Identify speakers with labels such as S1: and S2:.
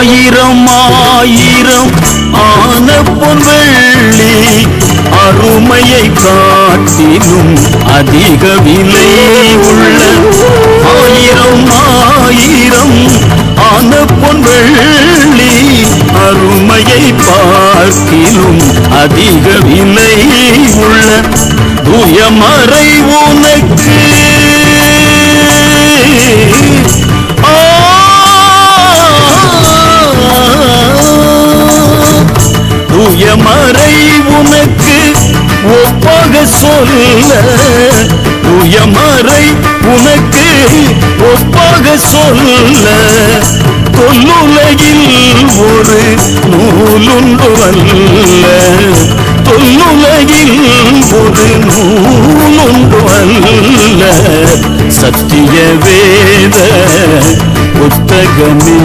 S1: ஆயிரம் ஆயிரம் ஆன பொன்வெள்ளி அருமையை காட்டிலும் அதிக விலை உள்ள ஆயிரம் ஆயிரம் ஆன பொன்வெள்ளி அருமையை பார்க்கிலும் அதிக விலை உள்ள தூயமறை உனக்கு தூயமறை உனக்கு ஒப்பாக சொல்ல தூயமறை உனக்கு ஒப்பாக சொல்ல தொல்லுலகில் ஒரு நூலுண்டு அல்ல தொல்லுலகில் ஒரு நூலுண்டு அல்ல சத்திய வேத புத்தகமே